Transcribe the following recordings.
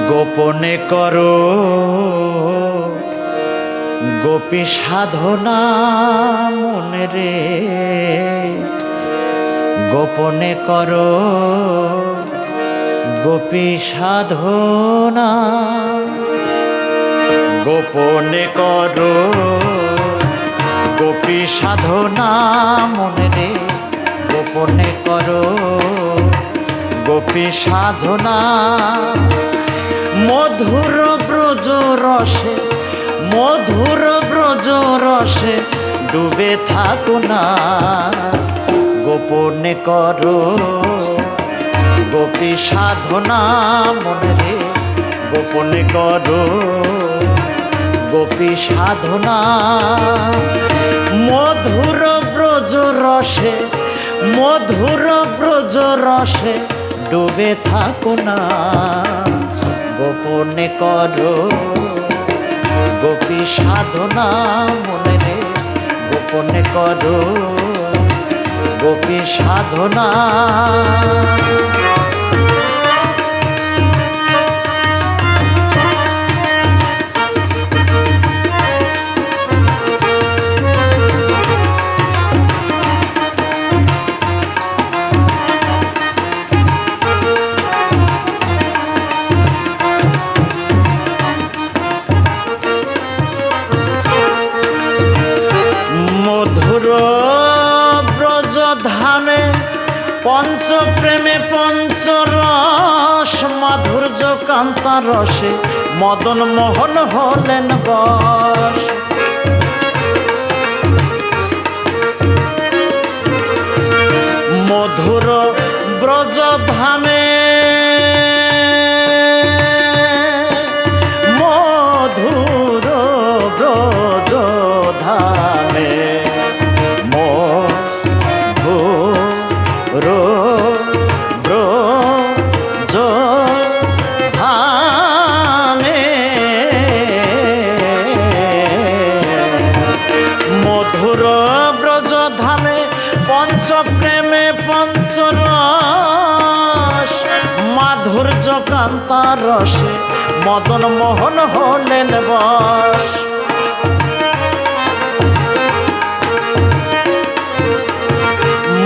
গোপনে করো গোপী সাধনা মনে রে, গোপনে করো গোপী সাধনা, গোপনে করো গোপী সাধনা মনে রে, গোপনে করো গোপী সাধনা। মধুর ব্রজ রসে, মধুর ব্রজ রসে ডুবে থাকো না, গোপনে করো গোপী সাধনা মনে রে, গোপনে করো গোপী সাধনা। মধুর ব্রজ রসে, মধুর ব্রজ রসে ডুবে থাকো না, গোপনে করো গোপী সাধনা মনে রে, গোপনে করো গোপী সাধনা। মধুর ব্রজ ধামে পঞ্চ প্রেমে পঞ্চরস, মাধুর্য কান্তা রসে মদন মোহন হলেন বশ। মধুর ব্রজ ধামে, মধুর ব্রজ ধামে, মধুর ব্রজ ধামে, মধুর ব্রজ ধামে পঞ্চ প্রেমে পঞ্চরস, মাধুর্য কান্তা রসে মদন মোহন হলেন বশ।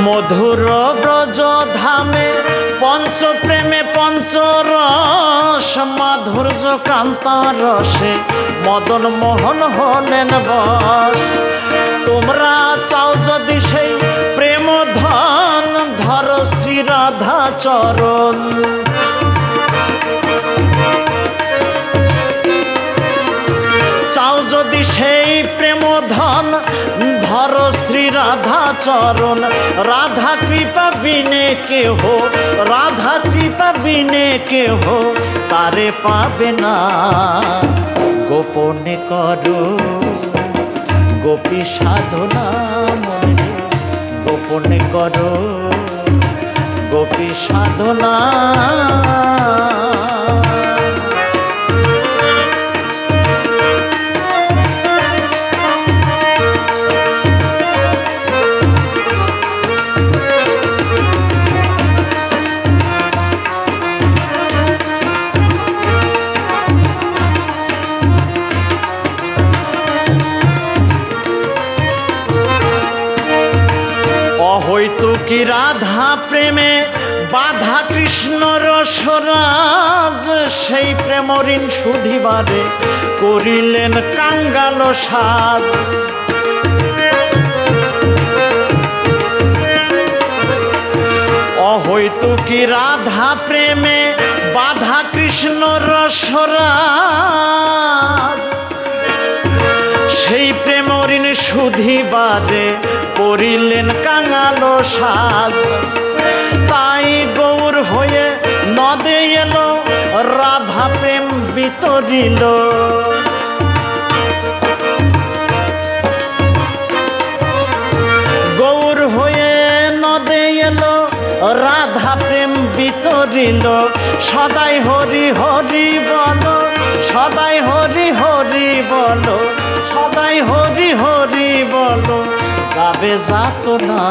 মধুর ব্রজ ধামে পঞ্চ প্রেমে পঞ্চরস, মাধুর্য কান্তা রসে মদন মোহন হলেন বশ। তোমরা চাও যদি সেই প্রেম ধন, ধর শ্রী রাধা চরণ। চাও যদি সেই প্রেম ধন, ধর শ্রী রাধা চরণ। রাধা কৃপা বিনে কেহ, রাধা কৃপা বিনে কেহ তারে পাবে না, গোপনে করো গোপী সাধনা মনে, গোপনে করো গোপী সাধনা। হয়তো কি রাধা প্রেমে বাধা কৃষ্ণ রসরাজ, সেই প্রেম ঋণ শুধিবারে করিলেন কাঙ্গাল সাজ। হয়তো কি রাধা প্রেমে বাধা কৃষ্ণ রসরাজ, সেই প্রেম ঋণ শুধিবারে করিলেন কাঙাল সাজ। তাই গৌর হয়ে নদে এলো, রাধা প্রেম বিতরিল। গৌর হয়ে নদে এলো, রাধা প্রেম বিতরিল। সদাই হরি হরি বলো, সদাই হরি হরি বলো, সদাই হরি হরি বলো, যাবে যাত না,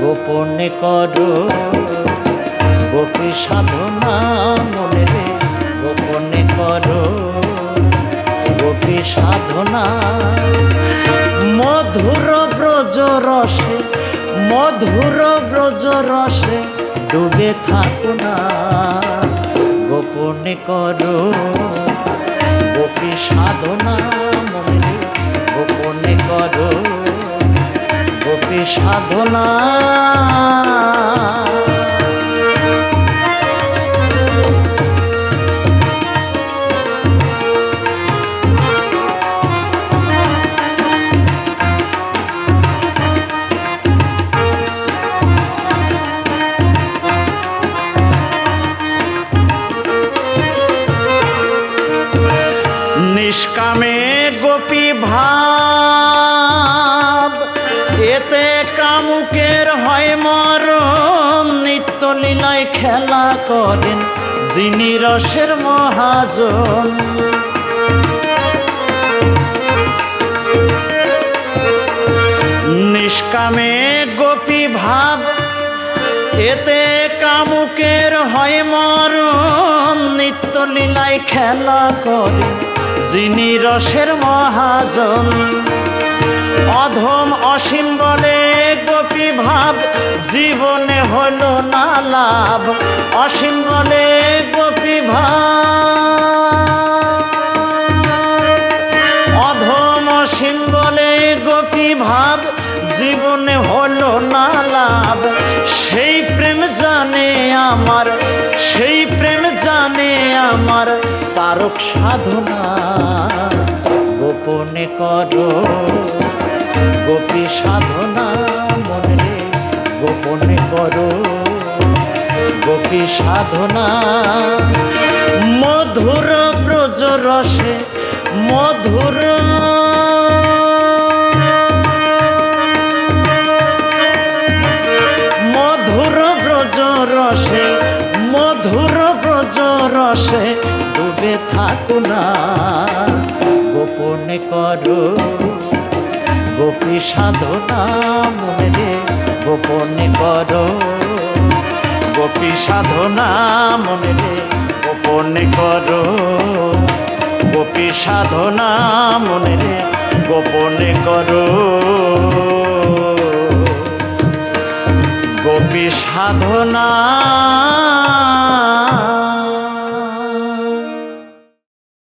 গোপনে করো গোপী সাধনা মনে রে, করো গোপী সাধনা। মধুর ব্রজ রসে মধুর ব্রজ রসে ডুবে থাকো না, গোপনে করো গোপী সাধনা। মনে গোপনে করো গোপী সাধনা। নিষ্কামে গোপী ভাব, এতে কামুকের হয় মরণ। নিত্য লীলায় খেলা করেন যিনি রসের মহাজন। নিষ্কামে গোপী ভাব, এতে কামুকের হয় মরণ। নিত্য লীলায় খেলা করেন যিনি রসের মহাজন। অধম অসীম বলে গোপী ভাব, জীবনে হল না লাভ। অসীম বলে গোপী ভাব, অধম অসীম বলে গোপী ভাব, জীবনে হল না লাভ। সেই প্রেম জানে আমার, সেই প্রেম জানে আমার তারক সাধনা। গোপনে করো গোপী সাধনা। মনে গোপনে করো গোপী সাধনা। মধুর ব্রজ রসে মধুর মধুর ব্রজ রসে মধুর ব্রজ রসে ডুবে থাকো না, গোপনে করো গোপী সাধনা। মনে গোপনে করো গোপী সাধনা। মনে গোপনে করো গোপী সাধনা। মনে গোপনে করো গোপী সাধনা।